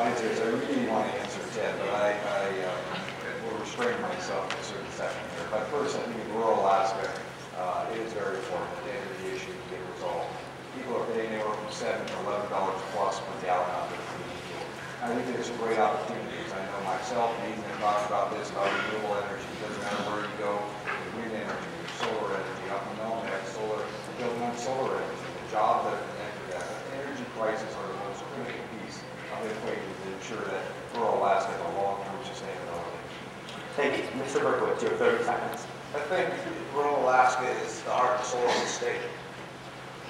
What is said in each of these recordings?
answer is I really want to answer Ted, but I will restrain myself to a certain second here. But first, I think in rural Alaska, it is very important that the energy issue get resolved. People are paying anywhere from $7 to $11 plus per gallon out there for the fuel. I think there's some great opportunities. I know myself and Ethan have talked about this, about renewable energy. It doesn't matter where you go, wind energy, solar energy, up in Melmac, solar, building on solar energy, the jobs that are connected to that. Energy prices are the most critical piece of the equation to ensure that rural Alaska has a long-term sustainability. Thank you. Mr. Berkowitz, you have 30 seconds. I think rural Alaska is the heart and soul of the state.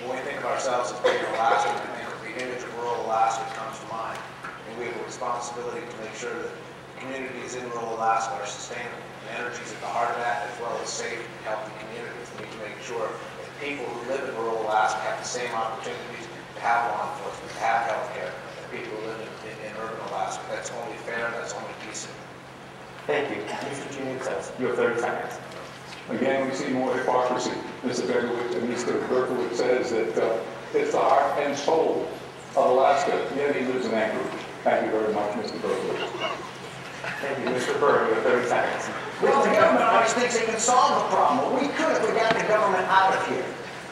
When we think of ourselves as being Alaskan, I think the image of rural Alaska comes to mind. And we have a responsibility to make sure that communities in rural Alaska are sustainable. And energy is at the heart of that, as well as safe and healthy communities. We need to make sure that people who live in rural Alaska have the same opportunities to have law enforcement, to have health care, that people who live in urban Alaska. That's only fair, that's only decent. Thank you. Mr. gianoutsos, you have 30 seconds. Again, we see more hypocrisy. Mr. Berkowitz says that it's the heart and soul of Alaska, yet he lives in Anchorage. Thank you very much, Mr. Berkowitz. Thank you. Mr. Berg, you have 30 seconds. Well, the government always thinks they can solve the problem. Well, we could if we got the government out of here.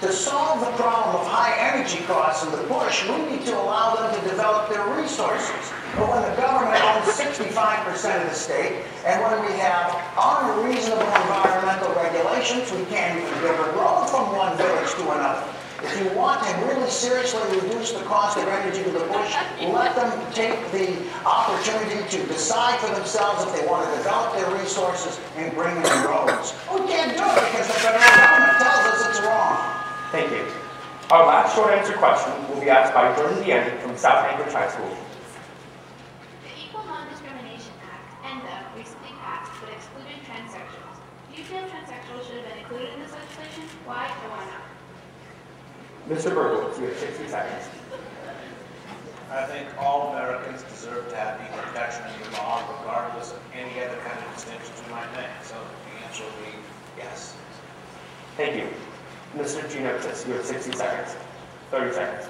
To solve the problem of high energy costs in the bush, we need to allow them to develop their resources. But when the government owns 65% of the state, and when we have unreasonable environmental regulations, we can't even build a road from one village to another. If you want to really seriously reduce the cost of energy to the bush, let them take the opportunity to decide for themselves if they want to develop their resources and bring in roads. We can't do it because the federal government tells us it's wrong. Thank you. Our last short answer question will be asked by Jordan DeAndy from South Anchorage High School. The Equal Non-Discrimination Act, ENDA, recently passed but excluded transsexuals. Do you feel transsexuals should have been included in this legislation? Why or why not? Mr. Berkowitz, you have 60 seconds. I think all Americans deserve to have equal protection under the law, regardless of any other kind of distinctions we might make. So the answer will be yes. Thank you. Mr. gianoutsos, you have 60 seconds. 30 seconds.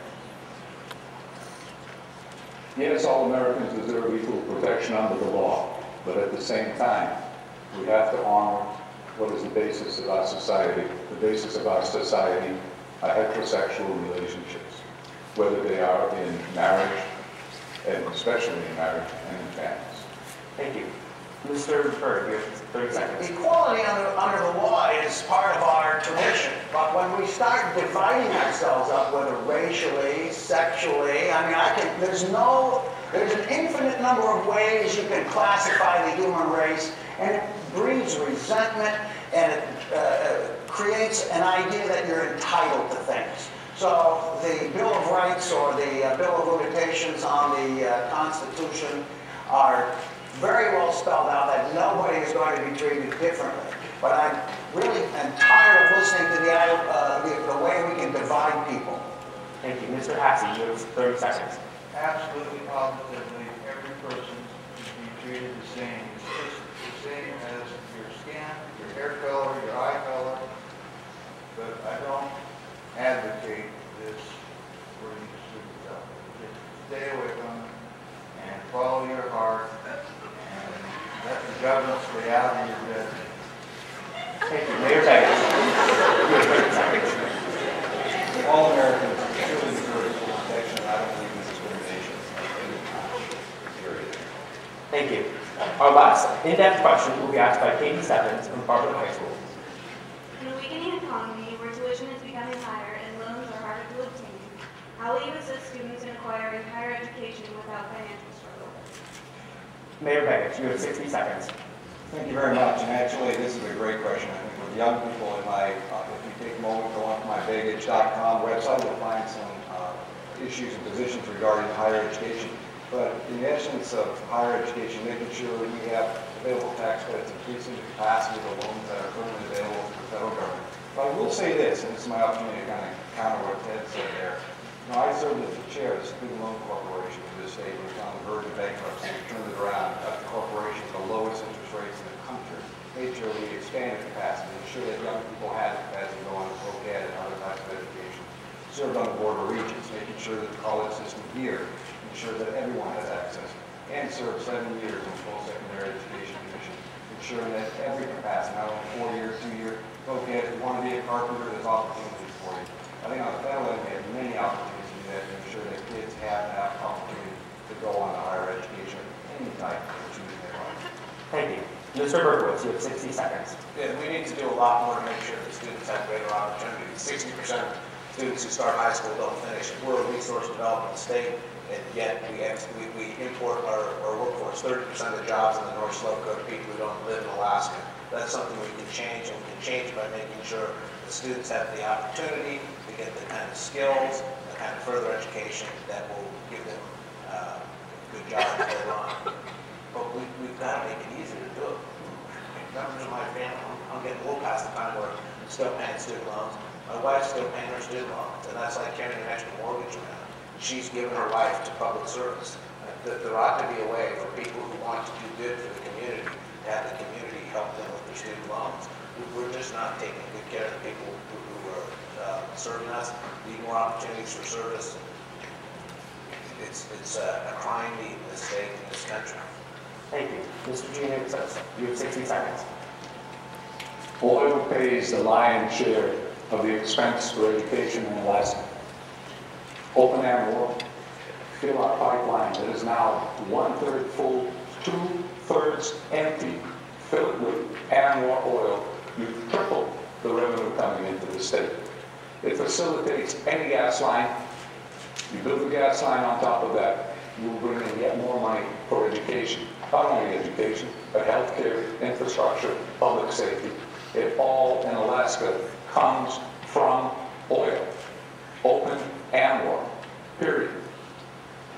Yes, all Americans deserve equal protection under the law, but at the same time, we have to honor what is the basis of our society. The basis of our society are heterosexual relationships, whether they are in marriage, and especially in marriage and in families. Thank you. Mr. Berg, you have 30 seconds. Equality under the law is part of our tradition, but when we start dividing ourselves up, whether racially, sexually, there's an infinite number of ways you can classify the human race, and it breeds resentment, and it creates an idea that you're entitled to things. So the Bill of Rights or the Bill of Limitations on the Constitution are very well spelled out that nobody is going to be treated differently. But I really am tired of listening to the way we can divide people. Thank you. Mr. Haase, you have 30 seconds. Absolutely, positively, every person should be treated the same. It's just the same as your skin, your hair color, your eye color. But I don't advocate this for you to shoot up. Just stay away from it and follow your heart and let the government stay out of your bed. Thank you. Mayor Begich, you have 30 seconds. All Americans truly deserve equal protection, and I don't believe in discrimination of any kind, period. Thank you. Our last in-depth question will be asked by Katie Stebbins from Bartlett High School. In a weakening economy where tuition is becoming higher and loans are harder to obtain, how will you assist students in acquiring higher education without financial struggle? Mayor Begich, you have 60 seconds. Thank you very much, and actually this is a great question. I think with young people in my, if you take a moment, go onto my Begich.com website, you'll find some issues and positions regarding higher education. But in the essence of higher education, making sure that we have available tax credits, increasing the capacity of the loans that are currently available to the federal government. But I will say this, and this is my opportunity to kind of counter what Ted said there. You know, I served as the chair of the Student Loan Corporation for this state. We was on the verge of bankruptcy. We turned it around, got the corporation the lowest interest rates in the country. Made sure we expanded capacity, ensure that young people had the capacity to go on to ProCAD and other types of education. Served on the Board of Regents, making sure that the college system here ensure that everyone has access, and served 7 years on the Post-Secondary Education Commission, ensuring that every capacity, not only 4 years, 2 years, okay, if you want to be a carpenter, there's opportunities for you. I think on the federal level, we have many opportunities to do that, to ensure that kids have that opportunity to go on to higher education of any type of choosing their life. Thank you. Mr. Berkowitz, you have 60 seconds. Yeah, we need to do a lot more to make sure that students have greater opportunities. 60% of students who start high school don't finish. We're a resource development state, and yet we import our workforce. 30% of the jobs in the North Slope go to people who don't live in Alaska. That's something we can change, and we can change by making sure that students have the opportunity to get the kind of skills, the kind of further education that will give them good jobs later on. But we've got to make it easier to do it. Members of my family, I'm getting a little past the time where I'm still paying student loans. My wife's still paying her student loans, and that's like carrying an extra mortgage around. She's given her life to public service. There ought to be a way for people who want to do good for the community to have the community help them with their student loans. We're just not taking good care of the people who are serving us, need more opportunities for service. It's a crying need in this state and this country. Thank you. Mr. Gianoutsos, you have 60 seconds. Oil pays the lion's share of the expense for education in Alaska. Open air war, fill our pipeline that is now 1/3 full, 2/3 empty. Fill it with air war oil. You triple the revenue coming into the state. It facilitates any gas line. You build a gas line on top of that, you will bring in yet more money for education. Not only education, but healthcare, infrastructure, public safety. It all in Alaska comes from oil. Open and war. Period.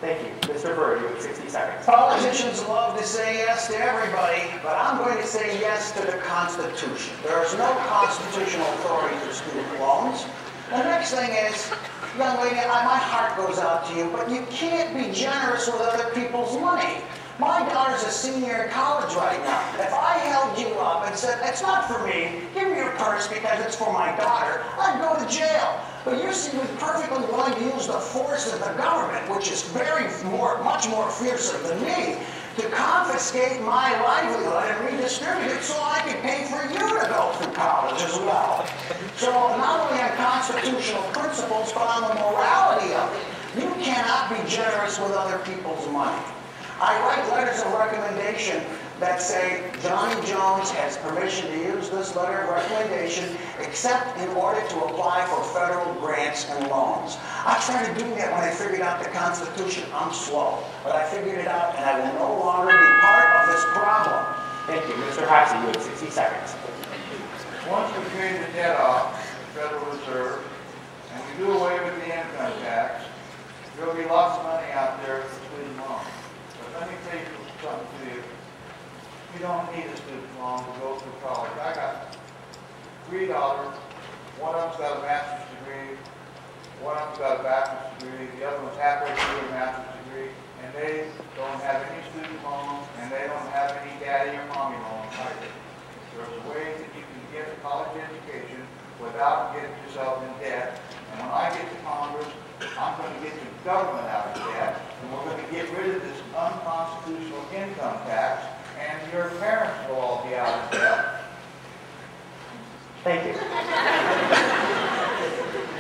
Thank you. Mr. Bird, you have 60 seconds. Politicians love to say yes to everybody, but I'm going to say yes to the Constitution. There is no constitutional authority for student loans. The next thing is, young lady, my heart goes out to you, but you can't be generous with other people's money. My daughter's a senior in college right now. If I held you up and said, it's not for me, give me your purse because it's for my daughter, I'd go to jail. But you seem perfectly willing to use the force of the government, which is much more fearsome than me, to confiscate my livelihood and redistribute it so I can pay for you to go through college as well. So not only on constitutional principles, but on the morality of it, you cannot be generous with other people's money. I write letters of recommendation that say Johnny Jones has permission to use this letter of recommendation except in order to apply for federal grants and loans. I started doing that when I figured out the Constitution. I'm slow, but I figured it out, and I will no longer be part of this problem. Thank you. Mr. Haase, you have 60 seconds. Once we pay the debt off, the Federal Reserve, and we do away with the income tax, there will be lots of money out there for student loans. But let me tell you something to you. You don't need a student loan to go through college. I got 3 daughters. One of them's got a master's degree. One of them's got a bachelor's degree. The other one's halfway through a master's degree. And they don't have any student loans, and they don't have any daddy or mommy loans either. There's a way that you can get a college education without getting yourself in debt. And when I get to Congress, I'm going to get the government out of debt, and we're going to get rid of this unconstitutional income tax, and your parents will all be out of debt. Thank you.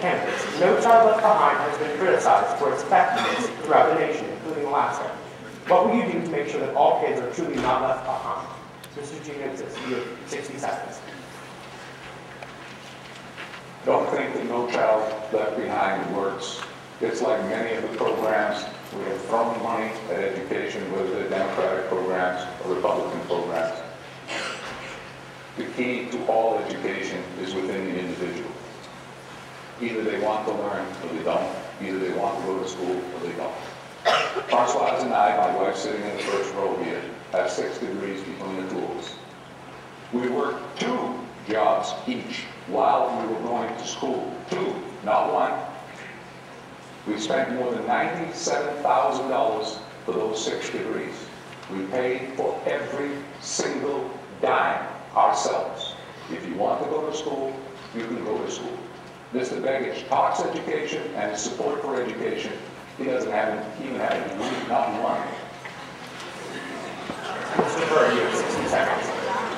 Candidates, No Child Left Behind has been criticized for its effectiveness throughout the nation, including Alaska. What will you do to make sure that all kids are truly not left behind? Mr. Gianoutsos, you have 60 seconds. Don't think that No Child Left Behind works. It's like many of the programs. We have thrown money at education, whether they're Democratic programs or Republican programs. The key to all education is within the individual. Either they want to learn or they don't. Either they want to go to school or they don't. Françoise and I, my wife sitting in the first row here, have 6 degrees between the two of us. We worked 2 jobs each while we were going to school. 2, not 1. We spent more than $97,000 for those 6 degrees. We paid for every single dime ourselves. If you want to go to school, you can go to school. Mr. Begich talks education and his support for education. He doesn't even have a degree Not one. Mr. Burr, you have 60 seconds.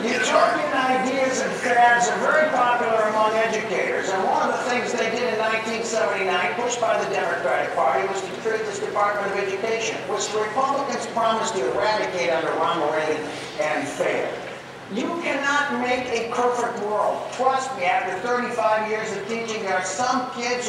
Utopian ideas and fads are very popular among educators, and one of the things they did in 1979, pushed by the Democratic Party, was to create this Department of Education, which the Republicans promised to eradicate under Ronald Reagan and failed. You cannot make a perfect world. Trust me, after 35 years of teaching, there are some kids